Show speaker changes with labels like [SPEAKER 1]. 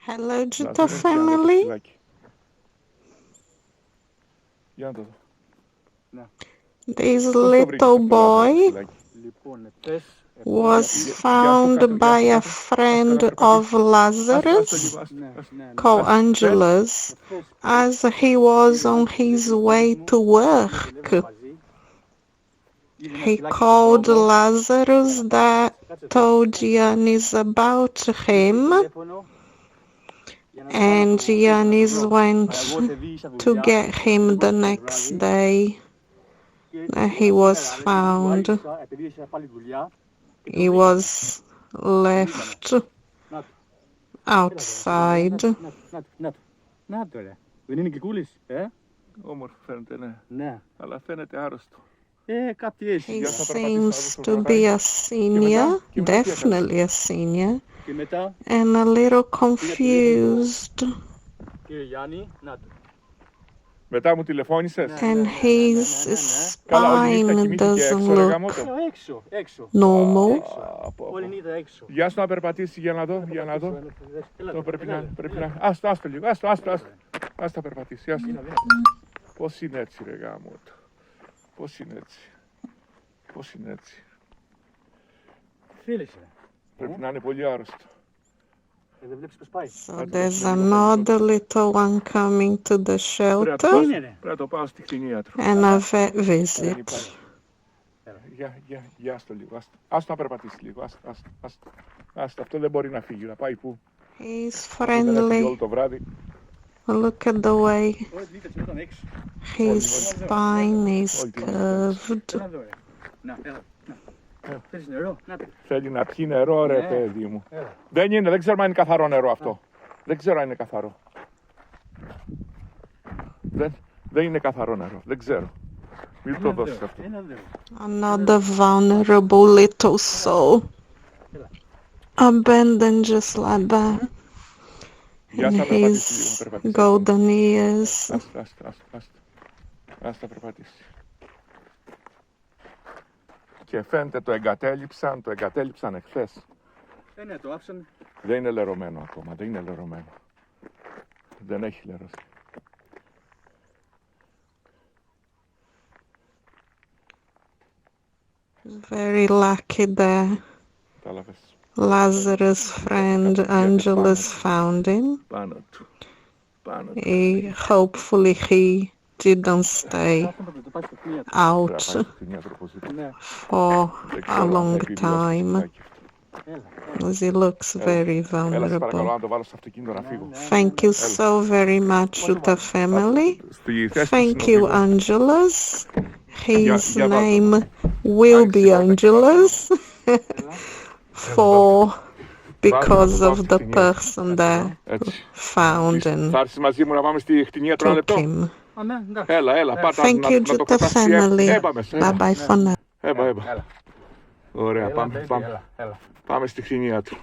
[SPEAKER 1] Hello, Jutta family. This little boy was found by a friend of Lazarus, called Angelos, as he was on his way to work. He called Lazarus that told Ioannis about him, and Ioannis went to get him the next day. He was found. He was left outside. He seems to be a senior, definitely a senior, and a little confused. And his spine doesn't look normal.
[SPEAKER 2] Για να περπατήσει, για να δω. Το πρέπει να... Άστο λίγο, άστα περπατήσει, Πώς είναι έτσι ρε γάμο του. Πώς είναι έτσι. Πρέπει να είναι πολύ άρρωστο.
[SPEAKER 1] So there's another little one coming to the shelter and a vet visit.
[SPEAKER 2] Για άστο λίγο, άστο να περπατήσει λίγο, άστο, αυτό δεν μπορεί να φύγει, να πάει πού.
[SPEAKER 1] He's friendly. Look at the way his spine is curved.
[SPEAKER 2] Θέλει να πιει νερό ρε παιδί μου. Δεν ξέρω αν είναι καθαρό νερό αυτό. Δεν ξέρω αν είναι καθαρό. Δεν είναι καθαρό νερό, δεν ξέρω. Μην το δώσεις αυτό.
[SPEAKER 1] Another vulnerable little soul. Abandoned just like that. And his golden ears.
[SPEAKER 2] Άστα περπατήσει. Και φαίνεται το εγκατέλειψαν εχθές.
[SPEAKER 3] Ναι, το άφησαν.
[SPEAKER 2] Δεν είναι λερωμένο ακόμα, Δεν έχει λερώσει.
[SPEAKER 1] Very lucky there. Lazarus' friend Angelos found him. Hopefully he didn't stay out for a long time, as he looks very vulnerable. Thank you so very much, Jutta family. Thank you, Angelos. His name will be Angelos because of the person that found and took him. Thank you, Jutta family. Bye-bye for now.
[SPEAKER 2] Ωραία, πάμε στη κτηνία του.